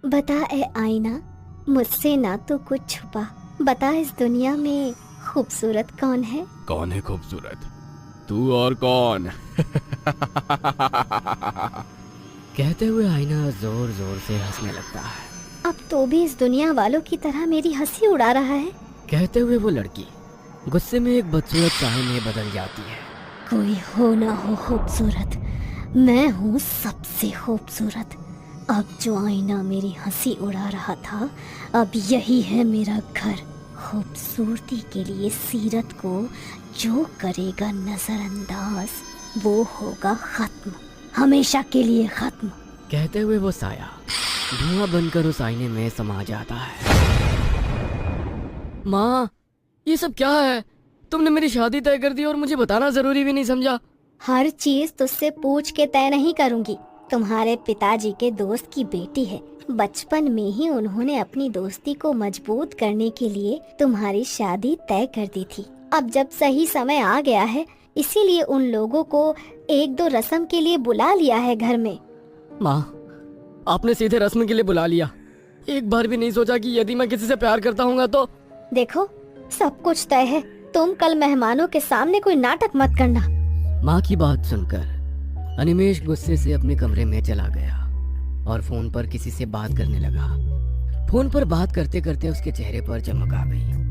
बता ए आईना, मुझसे ना तो कुछ छुपा। बता इस दुनिया में खूबसूरत कौन है? कौन है खूबसूरत? तू और कौन? कहते हुए आईना जोर जोर से हंसने लगता है। अब तो भी इस दुनिया वालों की तरह मेरी हंसी उड़ा रहा है। कहते हुए वो लड़की गुस्से में एक बदसूरत चाय में बदल जाती है। कोई हो ना हो खूबसूरत, मैं हूँ सबसे खूबसूरत। अब जो आईना मेरी हंसी उड़ा रहा था, अब यही है मेरा घर। खूबसूरती के लिए सीरत को जो करेगा नजरअंदाज, वो होगा खत्म, हमेशा के लिए खत्म। कहते हुए वो साया धुआं बनकर उस आईने में समा जाता है। माँ, ये सब क्या है? तुमने मेरी शादी तय कर दी और मुझे बताना जरूरी भी नहीं समझा। हर चीज तुझसे पूछ के तय नहीं करूंगी। तुम्हारे पिताजी के दोस्त की बेटी है। बचपन में ही उन्होंने अपनी दोस्ती को मजबूत करने के लिए तुम्हारी शादी तय कर दी थी। अब जब सही समय आ गया है, इसीलिए उन लोगों को एक दो रस्म के लिए बुला लिया है घर में। माँ, आपने सीधे रस्म के लिए बुला लिया। एक बार भी नहीं सोचा कि यदि मैं किसी से प्यार करता हूँ तो? देखो, सब कुछ तय है। तुम कल मेहमानों के सामने कोई नाटक मत करना। माँ की बात सुनकर अनिमेष गुस्से से अपने कमरे में चला गया और फोन पर किसी से बात करने लगा। फोन पर बात करते करते उसके चेहरे पर चमक आ गई।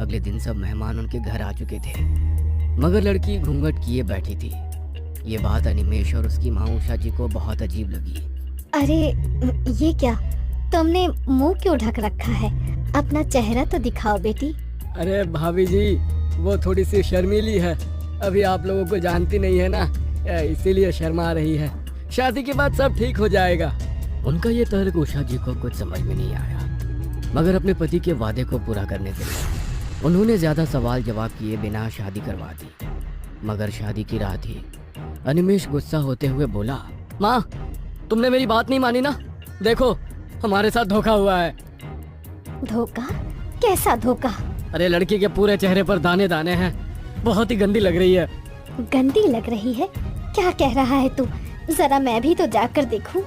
अगले दिन सब मेहमान उनके घर आ चुके थे, मगर लड़की घूंघट किए बैठी थी। ये बात अनिमेष और उसकी माँ उषा जी को बहुत अजीब लगी। अरे ये क्या, तुमने मुंह क्यों ढक रखा है? अपना चेहरा तो दिखाओ बेटी। अरे भाभी जी, वो थोड़ी सी शर्मीली है। अभी आप लोगों को जानती नहीं है ना, इसीलिए शर्मा रही है। शादी के बाद सब ठीक हो जाएगा। उनका ये तर्क उषा जी को कुछ समझ में नहीं आया, मगर अपने पति के वादे को पूरा करने के लिए उन्होंने ज्यादा सवाल जवाब किए बिना शादी करवा दी। मगर शादी की रात ही अनिमेष गुस्सा होते हुए बोला, माँ, तुमने मेरी बात नहीं मानी ना? देखो, हमारे साथ धोखा हुआ है। धोखा? कैसा धोखा? अरे लड़की के पूरे चेहरे पर दाने दाने हैं, बहुत ही गंदी लग रही है। गंदी लग रही है? क्या कह रहा है तू? जरा मैं भी तो जाकर देखूं।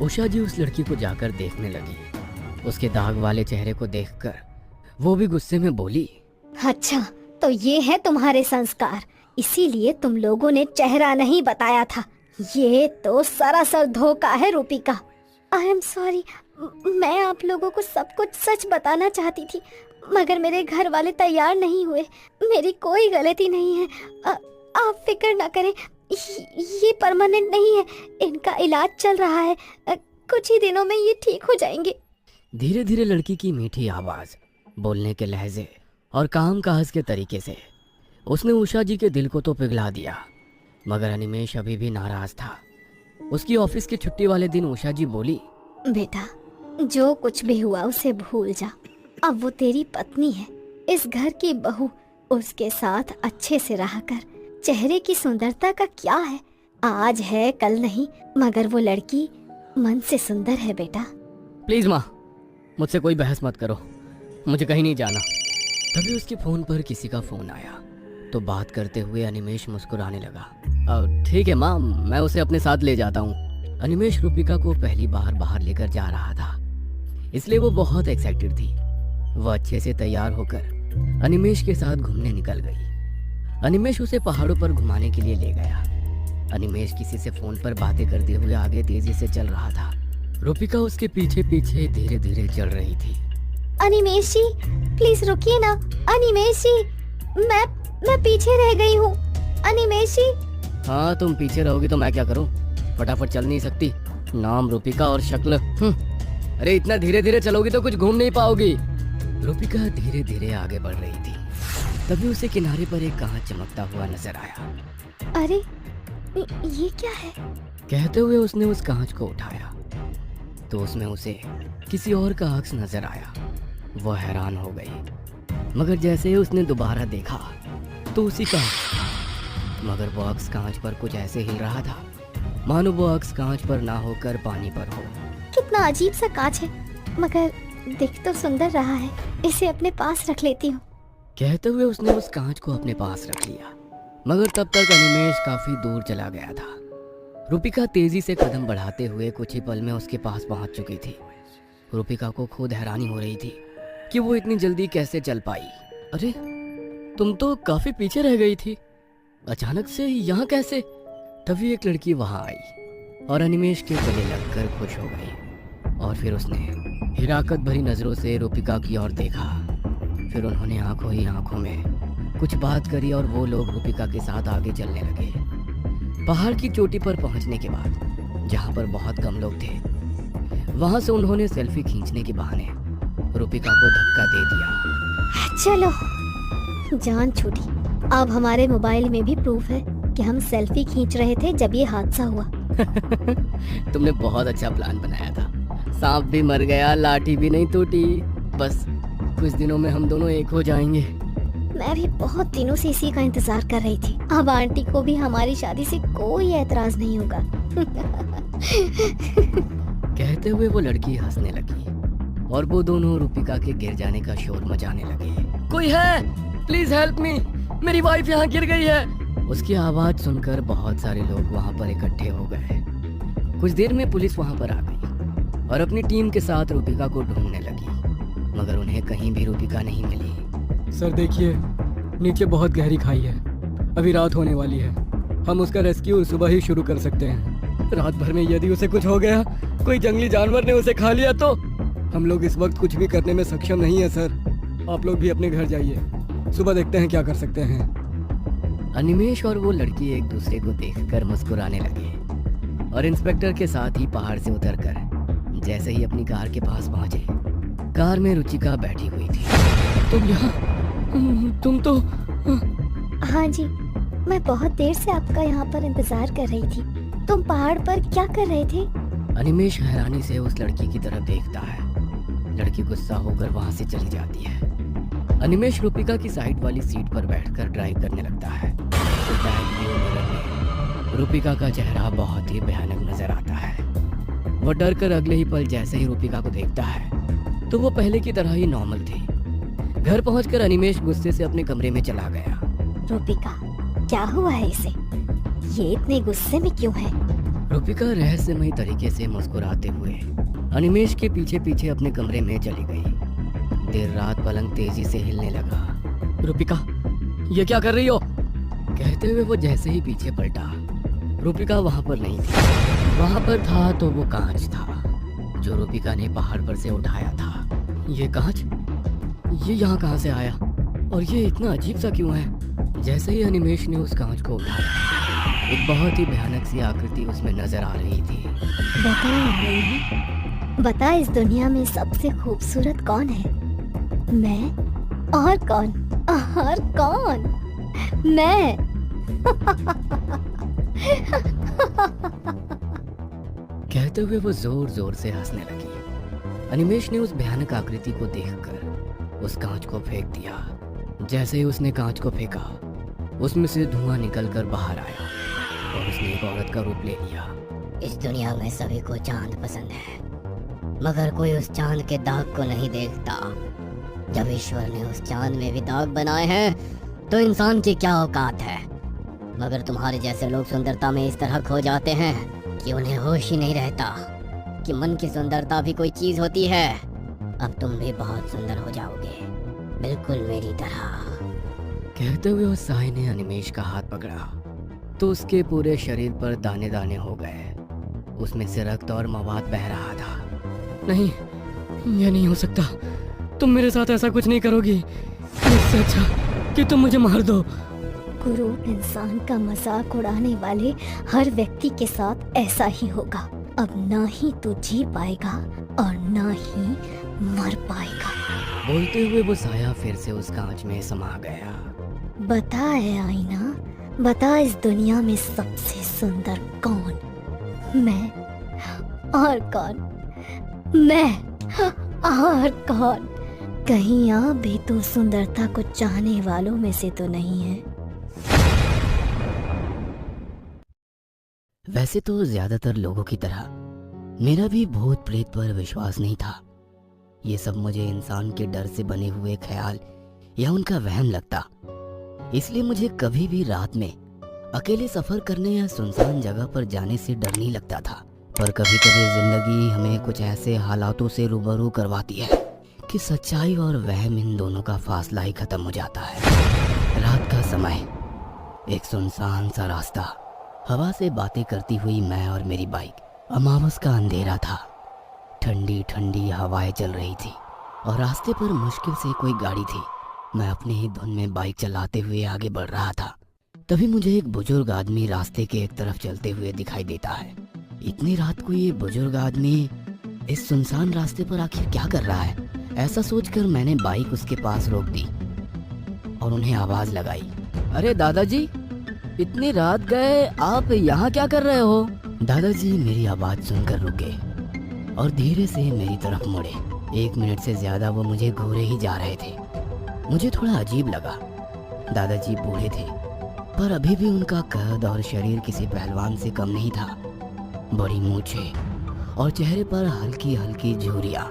उषा जी उस लड़की को जाकर देखने लगी। उसके दाग वाले चेहरे को देखकर वो भी गुस्से में बोली, अच्छा, तो ये है तुम्हारे संस्कार, इसीलिए तुम लोगों ने चेहरा नहीं बताया था। ये तो सरासर धोखा है रूपिका। आई एम सॉरी, मैं आप लोगों को सब कुछ सच बताना चाहती थी, मगर मेरे घर वाले तैयार नहीं हुए। मेरी कोई गलती नहीं है। आप फिक्र ना करें, ये परमानेंट नहीं है, इनका इलाज चल रहा है। कुछ ही दिनों में ये ठीक हो जाएंगे। धीरे धीरे लड़की की मीठी आवाज, बोलने के लहजे और काम काज के तरीके से उसने उषा जी के दिल को तो पिघला दिया। मगर अनिमेष अभी भी नाराज था। उसकी ऑफिस की छुट्टी वाले दिन उषा जी बोली, बेटा, जो कुछ भी हुआ उसे भूल जा। अब वो तेरी पत्नी है, इस घर की बहू। उसके साथ अच्छे से रहा कर। चेहरे की सुंदरता का क्या है, आज है कल नहीं, मगर वो लड़की मन से सुंदर है बेटा। प्लीज माँ, मुझसे कोई बहस मत करो, मुझे कहीं नहीं जाना। तभी उसके फोन पर किसी का फोन आया तो बात करते हुए अनिमेष मुस्कुराने लगा। ठीक है माँ, मैं उसे अपने साथ ले जाता हूँ। अनिमेष रूपिका को पहली बार बाहर लेकर जा रहा था, इसलिए वो बहुत एक्साइटेड थी। वो अच्छे से तैयार होकर अनिमेष के साथ घूमने निकल गई। अनिमेष उसे पहाड़ों पर घुमाने के लिए ले गया। अनिमेष किसी से फोन पर बातें करते हुए आगे तेजी से चल रहा था। रूपिका उसके पीछे पीछे धीरे धीरे चल रही थी। अनिमेष जी, प्लीज रुकिए ना। अनिमेष जी, मैं पीछे रह गई हूँ। अनिमेष जी। हाँ, तुम पीछे रहोगी तो मैं क्या करूँ? फटाफट चल नहीं सकती? नाम रूपिका और शक्ल। अरे इतना धीरे धीरे चलोगी तो कुछ घूम नहीं पाओगी। रूपिका धीरे धीरे आगे बढ़ रही थी। तभी उसे किनारे पर एक कांच चमकता हुआ नजर आया। अरे ये क्या है? कहते हुए उसने उस कांच को उठाया तो उसमें उसे किसी और का अक्स नजर आया। वो हैरान हो गई, मगर जैसे ही उसने दोबारा देखा तो उसी का अक्स, मगर वो अक्स कांच पर कुछ ऐसे हिल रहा था मानो वो अक्स कांच पर ना होकर पानी पर हो। कितना अजीब सा कांच है, मगर दिख तो सुंदर रहा है। इसे अपने पास रख लेती हूँ। कहते हुए उसने उस कांच को अपने पास रख लिया, मगर तब तक अनिमेष काफी दूर चला गया था। रूपिका तेजी से कदम बढ़ाते हुए कुछ ही पल में उसके पास पहुंच चुकी थी। रूपिका को खुद हैरानी हो रही थी कि वो इतनी जल्दी कैसे चल पाई। अरे तुम तो काफी पीछे रह गई थी, अचानक से यहाँ कैसे? तभी एक लड़की वहां आई और अनिमेश के गले लगकर खुश हो गई और फिर उसने हिराकत भरी नजरों से रूपिका की ओर देखा। फिर उन्होंने आंखों ही आंखों में कुछ बात करी और वो लोग रूपिका के साथ आगे चलने लगे। पहाड़ की चोटी पर पहुंचने के बाद जहां पर बहुत कम लोग थे, वहां से उन्होंने सेल्फी खींचने के बहाने रूपिका को धक्का दे दिया। चलो जान छूटी। अब हमारे मोबाइल में भी प्रूफ है कि हम सेल्फी खींच रहे थे जब ये हादसा हुआ। तुमने बहुत अच्छा प्लान बनाया था। सांप भी मर गया, लाठी भी नहीं टूटी। बस कुछ दिनों में हम दोनों एक हो जाएंगे। मैं भी बहुत दिनों से इसी का इंतजार कर रही थी। अब आंटी को भी हमारी शादी से कोई एतराज नहीं होगा। कहते हुए वो लड़की हंसने लगी और वो दोनों रूपिका के गिर जाने का शोर मचाने लगे। कोई है? प्लीज हेल्प मी, मेरी वाइफ यहाँ गिर गई है। उसकी आवाज सुनकर बहुत सारे लोग वहाँ पर इकट्ठे हो गए। कुछ देर में पुलिस वहाँ पर आ गई और अपनी टीम के साथ रूपिका को ढूंढने लगी, मगर उन्हें कहीं भी रूपिका नहीं मिली। सर देखिए, नीचे बहुत गहरी खाई है, अभी रात होने वाली है। हम उसका रेस्क्यू सुबह ही शुरू कर सकते हैं। रात भर में यदि उसे कुछ हो गया, कोई जंगली जानवर ने उसे खा लिया तो हम लोग इस वक्त कुछ भी करने में सक्षम नहीं है सर। आप लोग भी अपने घर जाइए, सुबह देखते हैं क्या कर सकते हैं। अनिमेश और वो लड़की एक दूसरे को देखकर मुस्कुराने लगे और इंस्पेक्टर के साथ ही पहाड़ से उतरकर जैसे ही अपनी कार के पास पहुंचे, कार में रुचिका बैठी हुई थी। तुम यहाँ? तुम तो हाँ जी, मैं बहुत देर से आपका यहाँ पर इंतजार कर रही थी। तुम पहाड़ पर क्या कर रहे थे? अनिमेश हैरानी से उस लड़की की तरफ देखता है। लड़की गुस्सा होकर वहां से चली जाती है। अनिमेश रूपिका की साइड वाली सीट पर बैठकर ड्राइव करने लगता है। बैक व्यू मिरर में रूपिका का चेहरा बहुत ही भयानक नजर आता है। वो डर कर अगले ही पल जैसे ही रूपिका को देखता है तो वो पहले की तरह ही नॉर्मल थी। घर पहुंचकर अनिमेश गुस्से से अपने कमरे में चला गया। रूपिका, क्या हुआ है इसे? ये इतने गुस्से में क्यों है? रूपिका रहस्यमयी तरीके से मुस्कुराते हुए अनिमेश के पीछे पीछे अपने कमरे में चली गई। देर रात पलंग तेजी से हिलने लगा। रूपिका, ये क्या कर रही हो? कहते हुए वो जैसे ही पीछे पलटा, रूपिका वहां पर नहीं थी। वहां पर था तो वो कांच था जो रूपिका ने पहाड़ पर से उठाया था। ये कांच? ये यहाँ कहाँ से आया और ये इतना अजीब सा क्यों है? जैसे ही अनिमेश ने उस कांच को उठाया, एक बहुत ही भयानक सी आकृति उसमें नजर आ रही थी। बता, इस दुनिया में सबसे खूबसूरत कौन है? मैं? और कौन? और कौन? मैं। कहते हुए वो जोर जोर से हंसने लगी। अनिमेश ने उस भयानक आकृति को देखकर उस कांच को फेंक दिया। जैसे ही उसने कांच को फेंका, उसमें से धुआं निकलकर बाहर आया और उसने एक औरत का रूप ले लिया। इस दुनिया में सभी को चांद पसंद है, मगर कोई उस चांद के दाग को नहीं देखता। जब ईश्वर ने उस चांद में भी दाग बनाए हैं तो इंसान की क्या औकात है। मगर तुम्हारे जैसे लोग सुंदरता में इस तरह खो जाते हैं कि उन्हें होश ही नहीं रहता कि मन की सुंदरता भी कोई चीज होती है। अब तुम भी बहुत सुंदर हो जाओगे, बिल्कुल मेरी तरह। कहते हुए उस साई ने अनिमेश का हाथ पकड़ा तो उसके पूरे शरीर पर दाने दाने हो गए। उसमें से रक्त और मवाद बह रहा था। नहीं, ये नहीं हो सकता। तुम मेरे साथ ऐसा कुछ नहीं करोगी। इससे अच्छा कि तुम मुझे मार दो। गुरु, इंसान का मजाक उड़ाने वाले हर व्यक्ति के साथ ऐसा ही होगा। अब ना ही तू जी पाएगा और ना ही मर पाएगा। बोलते हुए वो साया फिर से उस कांच में समा गया। बता है आईना, बता इस दुनिया में सबसे सुंदर कौन? मैं। और कौन? मैं। और कौन? कहीं आप भी तो सुंदरता को चाहने वालों में से तो नहीं है? वैसे तो ज्यादातर लोगों की तरह मेरा भी भूत प्रेत पर विश्वास नहीं था। ये सब मुझे इंसान के डर से बने हुए ख्याल या उनका वहम लगता। इसलिए मुझे कभी भी रात में अकेले सफर करने या सुनसान जगह पर जाने से डर नहीं लगता था, पर कभी कभी जिंदगी हमें कुछ ऐसे हालातों से रूबरू करवाती है कि सच्चाई और वहम इन दोनों का फासला ही खत्म हो जाता है। रात का समय, एक सुनसान सा रास्ता, हवा से बातें करती हुई मैं और मेरी बाइक। अमावस का अंधेरा था, ठंडी ठंडी हवाएं चल रही थी और रास्ते पर मुश्किल से कोई गाड़ी थी। मैं अपने ही धुन में बाइक चलाते हुए आगे बढ़ रहा था। तभी मुझे एक बुजुर्ग आदमी रास्ते के एक तरफ चलते हुए दिखाई देता है। इतनी रात को ये बुजुर्ग आदमी इस सुनसान रास्ते पर आखिर क्या कर रहा है? ऐसा सोचकर मैंने बाइक उसके पास रोक दी और उन्हें आवाज लगाई, अरे दादाजी, इतनी रात गए, आप यहाँ क्या कर रहे हो? दादाजी मेरी आवाज सुनकर रुके और धीरे से मेरी तरफ मुड़े। 1 मिनट से ज्यादा वो मुझे घूरे ही जा रहे थे। मुझे थोड़ा अजीब लगा। दादाजी बूढ़े थे, पर अभी भी उनका कद और शरीर किसी पहलवान से कम नहीं था। बड़ी मूछें और चेहरे पर हल्की हल्की झुर्रियां,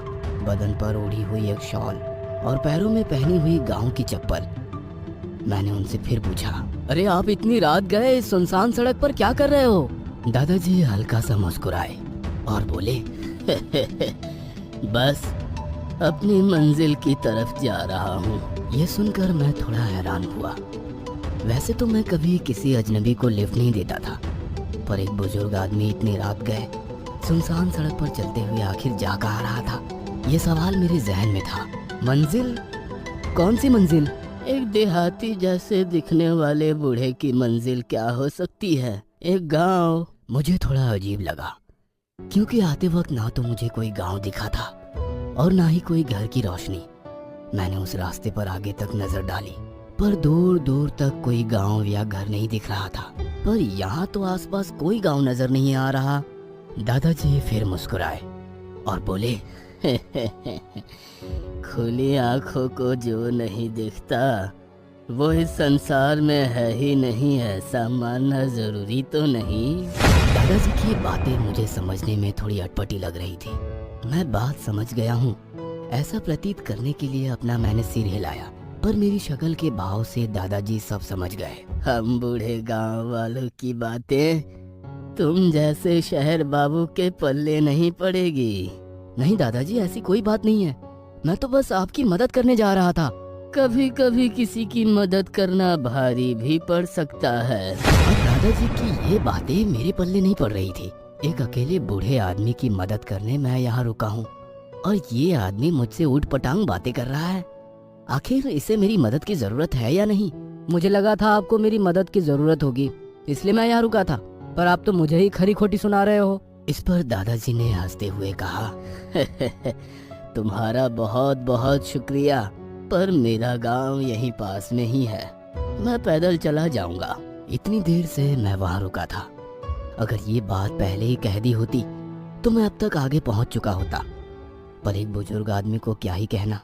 बदन पर ओढ़ी हुई एक शॉल और पैरों में पहनी हुई गांव की चप्पल। मैंने उनसे फिर पूछा, अरे आप इतनी रात गए इस सुनसान सड़क पर क्या कर रहे हो? दादाजी हल्का सा मुस्कुराए और बोले, बस अपनी मंजिल की तरफ जा रहा हूँ। ये सुनकर मैं थोड़ा हैरान हुआ। वैसे तो मैं कभी किसी अजनबी को लिफ्ट नहीं देता था, पर एक बुजुर्ग आदमी इतनी रात गए सुनसान सड़क पर चलते हुए आखिर जा कहाँ रहा था? ये सवाल मेरे जहन में था। मंजिल? कौन सी मंजिल? एक देहाती जैसे दिखने वाले बूढ़े की मंजिल क्या हो सकती है? एक गांव। मुझे थोड़ा अजीब लगा, क्योंकि आते वक्त ना तो मुझे कोई गांव दिखा था और ना ही कोई घर की रोशनी। मैंने उस रास्ते पर आगे तक नजर डाली, पर दूर दूर तक कोई गांव या घर नहीं दिख रहा था। पर यहाँ तो आसपास कोई गांव नजर नहीं आ रहा। दादाजी फिर मुस्कुराए और बोले, खुली आंखों को जो नहीं दिखता वो इस संसार में है ही नहीं, ऐसा मानना जरूरी तो नहीं। दादाजी की बातें मुझे समझने में थोड़ी अटपटी लग रही थी। मैं बात समझ गया हूँ, ऐसा प्रतीत करने के लिए अपना मैंने सिर हिलाया, पर मेरी शक्ल के भाव से दादाजी सब समझ गए। हम बूढ़े गांव वालों की बातें तुम जैसे शहर बाबू के पल्ले नहीं पड़ेगी। नहीं दादाजी, ऐसी कोई बात नहीं है, मैं तो बस आपकी मदद करने जा रहा था। कभी कभी किसी की मदद करना भारी भी पड़ सकता है। और दादाजी की ये बातें मेरे पल्ले नहीं पड़ रही थी। एक अकेले बूढ़े आदमी की मदद करने मैं यहाँ रुका हूँ और ये आदमी मुझसे ऊट पटांग बातें कर रहा है। आखिर इसे मेरी मदद की जरूरत है या नहीं? मुझे लगा था आपको मेरी मदद की जरूरत होगी, इसलिए मैं यहाँ रुका था, पर आप तो मुझे ही खरी खोटी सुना रहे हो। इस पर दादाजी ने हंसते हुए कहा, तुम्हारा बहुत बहुत शुक्रिया, पर मेरा गांव यहीं पास में ही है, मैं पैदल चला जाऊंगा। इतनी देर से मैं वहाँ रुका था। अगर ये बात पहले ही कह दी होती तो मैं अब तक आगे पहुंच चुका होता, पर एक बुजुर्ग आदमी को क्या ही कहना।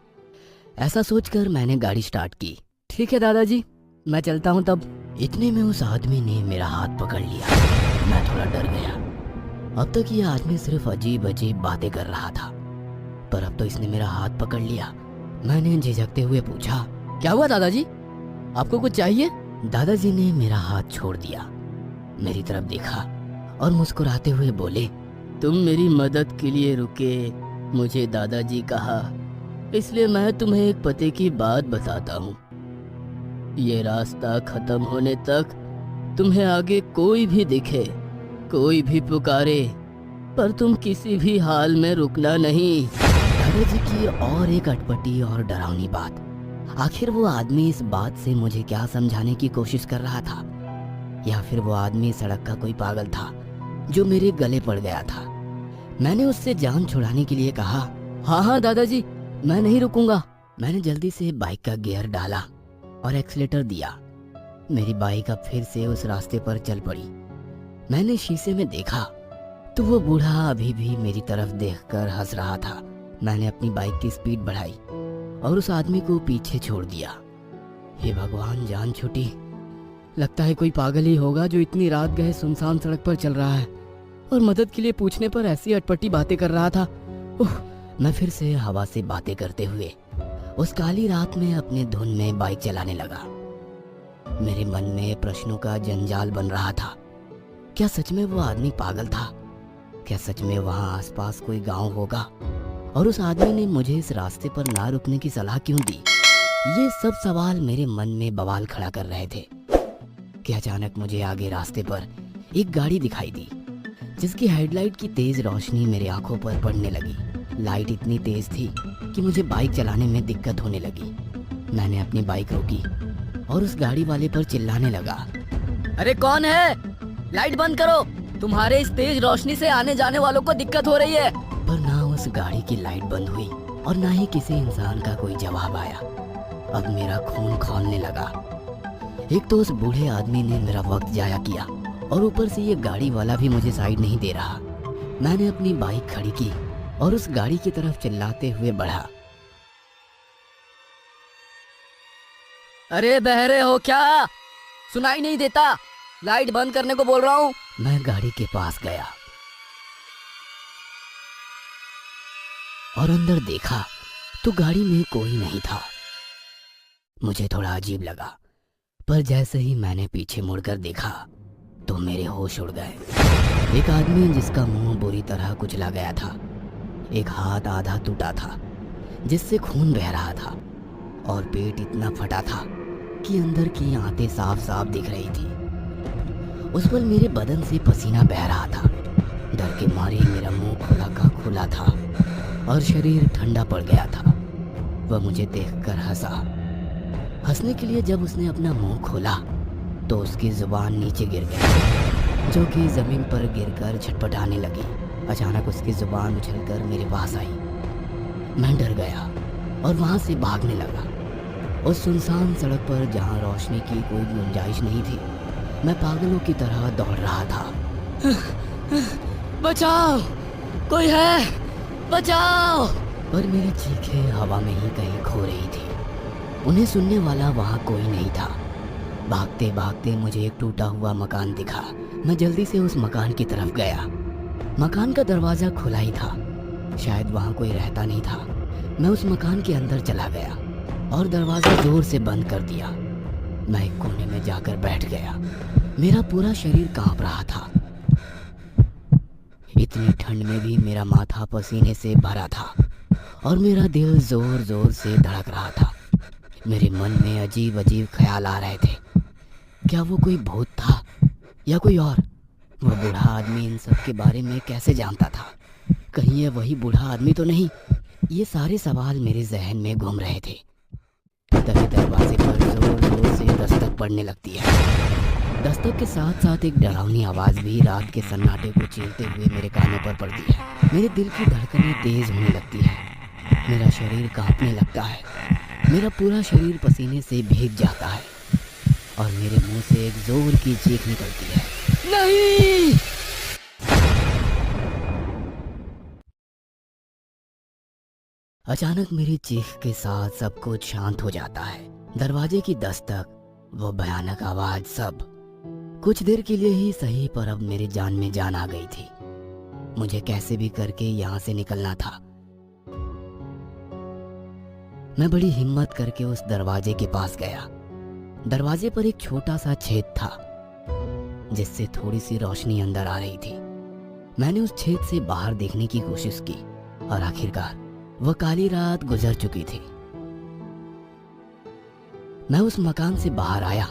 ऐसा सोचकर मैंने गाड़ी स्टार्ट की। ठीक है दादाजी, मैं चलता हूँ तब। इतने में उस आदमी ने मेरा हाथ पकड़ लिया। मैं थोड़ा डर गया। अब तक ये आदमी सिर्फ अजीब अजीब बातें कर रहा था, पर अब तो इसने मेरा हाथ पकड़ लिया। मैंने झिझकते हुए पूछा, क्या हुआ दादाजी, आपको कुछ चाहिए? दादाजी ने मेरा हाथ छोड़ दिया, मेरी तरफ देखा और मुस्कुराते हुए बोले, तुम मेरी मदद के लिए रुके, मुझे दादाजी कहा, इसलिए मैं तुम्हें एक पते की बात बताता हूँ। ये रास्ता खत्म होने तक तुम्हें आगे कोई भी दिखे, कोई भी पुकारे, पर तुम किसी भी हाल में रुकना नहीं। दादाजी की और एक अटपटी और डरावनी बात। आखिर वो आदमी इस बात से मुझे क्या समझाने की कोशिश कर रहा था? या फिर वो आदमी सड़क का कोई पागल था जो मेरे गले पड़ गया था? मैंने उससे जान छुड़ाने के लिए कहा, हाँ दादाजी, मैं नहीं रुकूंगा। मैंने जल्दी से बाइक का गियर डाला और एक्सीलेटर दिया। मेरी बाइक अब फिर से उस रास्ते पर चल पड़ी। मैंने शीशे में देखा तो वो बूढ़ा अभी भी मेरी तरफ देखकर हंस रहा था। मैंने अपनी बाइक की स्पीड बढ़ाई और उस आदमी को पीछे छोड़ दिया। हे भगवान, जान छूटी। लगता है कोई पागल ही होगा जो इतनी रात गए सुनसान सड़क पर चल रहा है और मदद के लिए पूछने पर ऐसी अटपटी बातें कर रहा था। मैं फिर से हवा से बातें करते हुए उस काली रात में अपने धुन में बाइक चलाने लगा। मेरे मन में प्रश्नों का जंजाल बन रहा था। क्या सच में वो आदमी पागल था क्या सच में वहाँ आसपास कोई गांव होगा? और उस आदमी ने मुझे इस रास्ते पर ना रुकने की सलाह क्यों दी? ये सब सवाल मेरे मन में बवाल खड़ा कर रहे थे कि अचानक मुझे आगे रास्ते पर एक गाड़ी दिखाई दी, जिसकी हेडलाइट की तेज रोशनी मेरे आंखों पर पड़ने लगी। लाइट इतनी तेज थी कि मुझे बाइक चलाने में दिक्कत होने लगी। मैंने अपनी बाइक रोकी और उस गाड़ी वाले पर चिल्लाने लगा, अरे कौन है? लाइट बंद करो, तुम्हारे इस तेज रोशनी से आने जाने वालों को दिक्कत हो रही है। पर ना उस गाड़ी की लाइट बंद हुई और ना ही किसी इंसान का कोई जवाब आया। अब मेरा खून खौलने लगा। एक तो उस बूढ़े आदमी ने मेरा वक्त जाया किया और ऊपर से ये गाड़ी वाला भी मुझे साइड नहीं दे रहा। मैंने अपनी बाइक खड़ी की और उस गाड़ी की तरफ चिल्लाते हुए बढ़ा, अरे बहरे हो क्या? सुनाई नहीं देता? लाइट बंद करने को बोल रहा हूँ। मैं गाड़ी के पास गया और अंदर देखा तो गाड़ी में कोई नहीं था। मुझे थोड़ा अजीब लगा, पर जैसे ही मैंने पीछे मुड़कर देखा तो मेरे होश उड़ गए। एक आदमी जिसका मुंह बुरी तरह कुचला गया था, एक हाथ आधा टूटा था जिससे खून बह रहा था, और पेट इतना फटा था कि अंदर की आंतें साफ साफ दिख रही थी। उस पल मेरे बदन से पसीना बह रहा था। डर के मारे मेरा मुंह खुला का खुला था और शरीर ठंडा पड़ गया था। वह मुझे देखकर हंसा। हंसने के लिए जब उसने अपना मुंह खोला तो उसकी जुबान नीचे गिर गई, जो कि जमीन पर गिरकर छटपटाने लगी। अचानक उसकी जुबान उछलकर मेरे पास आई। मैं डर गया और वहां से भागने लगा। उस सुनसान सड़क पर जहां रोशनी की कोई गुंजाइश नहीं थी, मैं पागलों की तरह दौड़ रहा था। बचाओ, कोई है, बचाओ। पर मेरी चीखें हवा में ही कहीं खो रही थी। उन्हें सुनने वाला वहां कोई नहीं था। भागते भागते मुझे एक टूटा हुआ मकान दिखा। मैं जल्दी से उस मकान की तरफ गया। मकान का दरवाजा खुला ही था, शायद वहां कोई रहता नहीं था। मैं उस मकान के अंदर चला गया और दरवाजा जोर से बंद कर दिया। मैं एक कोने में जाकर बैठ गया। मेरा पूरा शरीर कांप रहा था। इतनी ठंड में भी मेरा माथा पसीने से भरा था और मेरा दिल जोर जोर से धड़क रहा था। मेरे मन में अजीब अजीब ख्याल आ रहे थे। क्या वो कोई भूत था या कोई और? वह बूढ़ा आदमी इन सब के बारे में कैसे जानता था? कहीं ये वही बूढ़ा आदमी तो नहीं? ये सारे सवाल मेरे जहन में घूम रहे थे। तभी दरवाजे पर जोर जोर से दस्तक पड़ने लगती है। दस्तक के साथ साथ एक डरावनी आवाज भी रात के सन्नाटे को चीरते हुए मेरे कानों पर पड़ती है। मेरे दिल की धड़कनें तेज होने लगती है। मेरा शरीर कांपने लगता है। मेरा पूरा शरीर पसीने से भीग जाता है और मेरे मुंह से एक जोर की चीख निकलती है, नहीं! अचानक मेरी चीख के साथ सब कुछ शांत हो जाता है। दरवाजे की दस्तक, वो भयानक आवाज, सब कुछ देर के लिए ही सही, पर अब मेरी जान में जान आ गई थी। मुझे कैसे भी करके यहाँ से निकलना था। मैं बड़ी हिम्मत करके उस दरवाजे के पास गया। दरवाजे पर एक छोटा सा छेद था जिससे थोड़ी सी रोशनी अंदर आ रही थी। मैंने उस छेद से बाहर देखने की कोशिश की और आखिरकार वह काली रात गुजर चुकी थी। मैं उस मकान से बाहर आया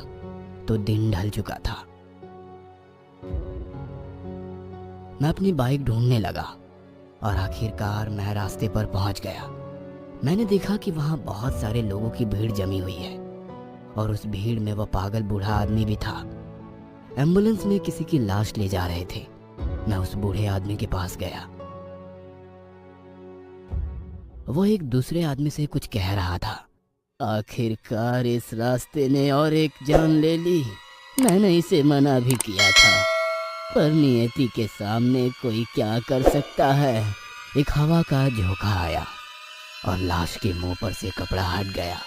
तो दिन ढल चुका था। मैं अपनी बाइक ढूंढने लगा और आखिरकार मैं रास्ते पर पहुंच गया। मैंने देखा कि वहां बहुत सारे लोगों की भीड़ जमी हुई है और उस भीड़ में वह पागल बूढ़ा आदमी भी था। एम्बुलेंस में किसी की लाश ले जा रहे थे। मैं उस बूढ़े आदमी के पास गया। वो एक दूसरे आदमी से कुछ कह रहा था। आखिरकार इस रास्ते ने और एक जान ले ली। मैंने इसे मना भी किया था, पर नियति के सामने कोई क्या कर सकता है। एक हवा का झोंका आया और लाश के मुंह पर से कपड़ा हट गया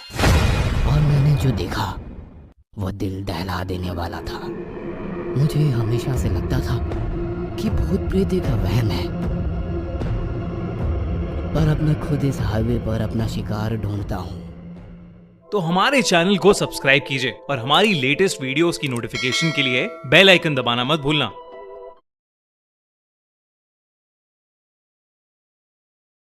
और मैंने जो देखा वो दिल दहला देने वाला था। मुझे हमेशा से लगता था कि भूत प्रेत एक वहम है, पर अब मैं खुद इस हाईवे पर अपना शिकार ढूंढता हूँ। तो हमारे चैनल को सब्सक्राइब कीजिए और हमारी लेटेस्ट वीडियोस की नोटिफिकेशन के लिए बेल आइकन दबाना मत भूलना।